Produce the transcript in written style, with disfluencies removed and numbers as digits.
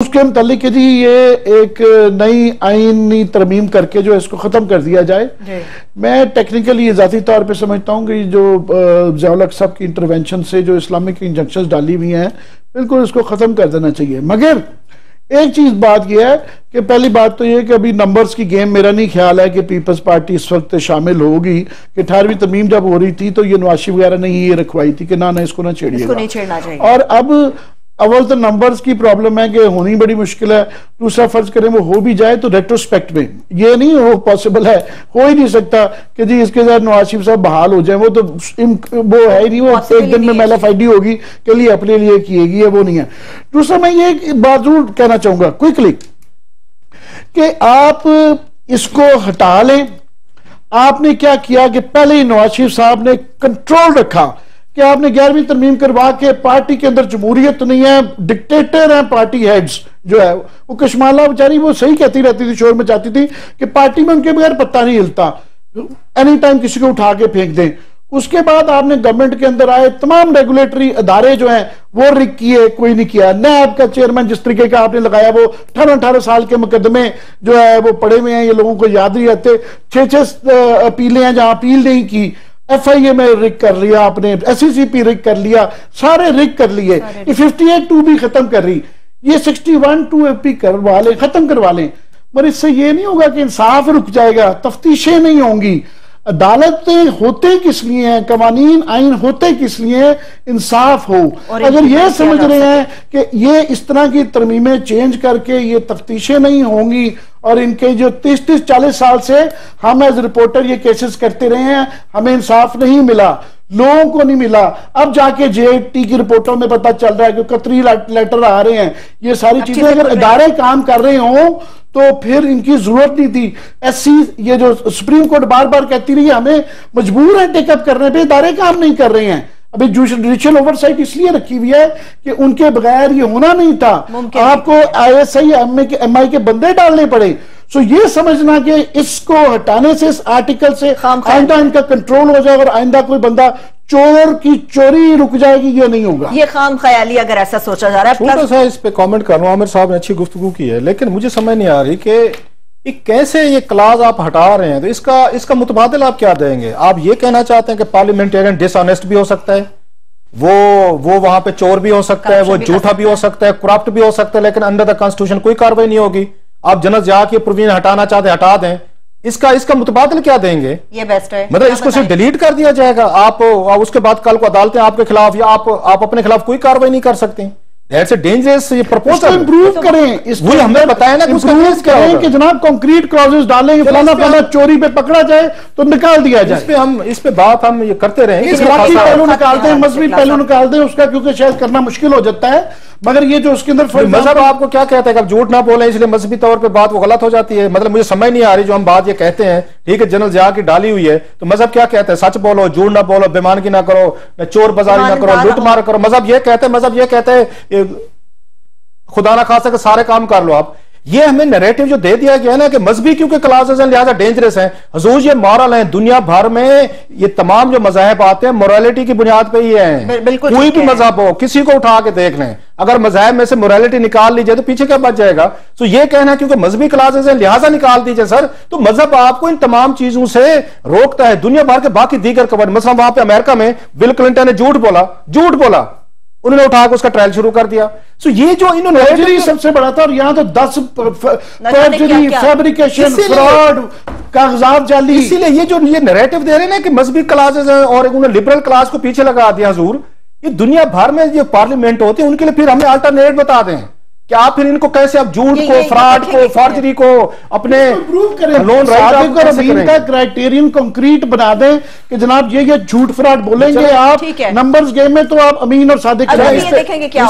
उसके मुतालिक जी ये एक नई आईनी तरमीम करके जो इसको ख़त्म कर दिया जाए। मैं टेक्निकली ज़ाती तौर पे समझता हूँ कि जो ज़ियाउल हक साहब की इंटरवेंशन से जो इस्लामिक इंजेक्शंस डाली हुई हैं बिल्कुल इसको ख़त्म कर देना चाहिए। मगर एक चीज बात यह है कि पहली बात तो यह कि अभी नंबर्स की गेम मेरा नहीं ख्याल है कि पीपल्स पार्टी इस वक्त शामिल होगी कि 18वीं तरमीम जब हो रही थी तो ये नवाज शरीफ वगैरह ने ये रखवाई थी कि ना इसको ना छेड़िएगा। और अब अव्वल तो नंबर्स की प्रॉब्लम है कि होनी बड़ी मुश्किल है, दूसरा फर्ज करें वो हो भी जाए तो रेट्रोस्पेक्ट में ये नहीं हो पॉसिबल है, हो ही नहीं सकता कि जी इसके साथ नवाज शरीफ साहब बहाल हो जाए। वो तो वो है ही नहीं, वो एक दिन में मेलाफाइडी होगी के लिए अपने लिए किएगी, वो नहीं है। दूसरा मैं ये बात जरूर कहना चाहूंगा क्विकली कि आप इसको हटा लें। आपने क्या किया कि पहले ही नवाज शरीफ साहब ने कंट्रोल रखा कि आपने 11वीं तरमीम करवा के पार्टी के अंदर जमहूरियत नहीं है, डिक्टेटर हैं पार्टी हेड्स जो है। वो कशमाला बेचारी वो सही कहती रहती थी, शोर में जाती थी कि पार्टी में उनके बगैर पत्ता नहीं हिलता, एनी टाइम किसी को उठा के फेंक दें। उसके बाद आपने गवर्नमेंट के अंदर आए तमाम रेगुलेटरी अदारे जो हैं वो रिक किए, कोई नहीं किया। नैब का चेयरमैन जिस तरीके का आपने लगाया, वो 18 साल के मुकदमे जो है वो पड़े हुए हैं, ये लोगों को याद नहीं रहते। 6 अपीलें हैं जहां अपील नहीं की, FIA में रिक कर लिया आपने, SCCP रिक कर लिया, सारे रिक कर लिए। ये 58(2) भी खत्म कर रही, ये 61(2) FP करवा लें, खत्म करवा लें। मगर इससे ये नहीं होगा कि इंसाफ रुक जाएगा, तफ्तीशें नहीं होंगी। अदालतें होते किस लिए हैं, कवानीन आइन होते किस लिए हैं, इंसाफ हो। अगर ये समझ रहे हैं कि ये इस तरह की तरमीमें चेंज करके ये तफ्तीशें नहीं होंगी और इनके जो 30-40 साल से हम एज रिपोर्टर ये केसेस करते रहे हैं, हमें इंसाफ नहीं मिला, लोगों को नहीं मिला। अब जाके JT की रिपोर्टों में पता चल रहा है कि कतरी लेटर आ रहे हैं, ये सारी चीजें अगर इदारे काम कर रहे हों तो फिर इनकी जरूरत नहीं थी। SC ये जो सुप्रीम कोर्ट बार बार कहती रही है हमें मजबूर है टेकअप करने पे, इदारे काम नहीं कर रहे हैं। अभी जुडिशियल ओवरसाइट इसलिए रखी हुई है कि उनके बगैर ये होना नहीं था, आपको ISI MI के बंदे डालने पड़े। सो ये समझना कि इसको हटाने से, इस आर्टिकल से आइंदा इनका कंट्रोल हो जाए और आइंदा कोई बंदा चोर की चोरी रुक जाएगी, ये नहीं होगा। ये खाम ख्याली अगर ऐसा सोचा जा रहा है। छोटा सा इस पे कमेंट कर रहा हूं, आमिर साहब ने अच्छी गुफ्तगू की है, लेकिन मुझे समझ नहीं आ रही कि कैसे ये क्लास आप हटा रहे हैं, तो इसका मुतबादिल आप क्या देंगे? आप ये कहना चाहते हैं कि पार्लियामेंटेरियन डिसऑनेस्ट भी हो सकता है, वो वहां पे चोर भी हो सकता है, वो झूठा भी हो सकता है, करप्ट भी हो सकता है, लेकिन अंडर द कॉन्स्टिट्यूशन कोई कार्रवाई नहीं होगी। आप जनरल ज़िया की परवीन हटाना चाहते हटा दें, इसका मुतबादिल क्या देंगे? ये बेस्ट है, मतलब इसको सिर्फ डिलीट कर दिया जाएगा, आप उसके बाद कल को अदालतें आपके खिलाफ या आप अपने खिलाफ कोई कार्रवाई नहीं कर सकते। That's a dangerous ये प्रपोजल। इंप्रूव करें, इसको हमें बताया ना इंप्रूव करें कि जनाब कंक्रीट क्लॉजेस डालेंगे, फलाना चोरी पे पकड़ा जाए तो निकाल दिया जाए। इस पे बात हम ये करते रहेंगे, इस्लामी पहलू निकालते हैं, मजहबी पहलू निकालते हैं उसका, क्योंकि शायद करना मुश्किल हो जाता है। मगर ये जो उसके अंदर मजहब आपको क्या कहता है कि आप झूठ ना बोले, इसलिए मजहबी तौर पे बात वो गलत हो जाती है। मतलब मुझे समझ नहीं आ रही जो हम बात ये कहते हैं, ठीक है जनरल ज़िया की डाली हुई है, तो मजहब क्या कहता है? सच बोलो, झूठ ना बोलो, बेईमानी ना करो, चोर बाजारी ना करो, लूट मार करो। मजहब ये कहते हैं खुदा ना खासा के सारे काम कर लो आप। ये हमें नैरेटिव जो दे दिया गया है ना कि मजहबी क्योंकि क्लासेस हैं लिहाजा डेंजरस हैं। हुजूर ये मॉरल हैं, दुनिया भर में ये तमाम जो मज़ाहिब आते हैं मोरालिटी की बुनियाद पे ही है। कोई भी मजहब हो, किसी को उठा के देख लें, अगर मज़ाहिब में से मोरालिटी निकाल ली जाए तो पीछे क्या बच जाएगा? तो ये कहना क्योंकि मजहबी क्लासेस हैं लिहाजा निकाल दीजिए सर, तो मजहब आपको इन तमाम चीजों से रोकता है। दुनिया भर के बाकी दीगर कवर, मसलन वहां पे अमेरिका में बिल क्लिंटन ने झूठ बोला, उन्होंने उठा के उसका ट्रायल शुरू कर दिया। सो ये जो इन्होंने सबसे बड़ा था, और यहां तो 10 फैब्रिकेशन, फ्रॉड, कागजात जाली। इसीलिए ये जो ये नैरेटिव दे रहे हैं ना कि मजहबी क्लासेस हैं और उन्होंने लिबरल क्लास को पीछे लगा दिया हुजूर, ये दुनिया भर में जो पार्लियामेंट होती है उनके लिए फिर हमें अल्टरनेट बता दें कि आप फिर इनको कैसे, आप झूठ को, फ्रॉड को, फॉर्जरी को अपने प्रूव करें, लोन राइट का क्राइटेरियन कंक्रीट बना दें कि जनाब ये झूठ फ्रॉड बोलेंगे आप नंबर्स गेम में तो आप अमीन और सादिक देखेंगे क्या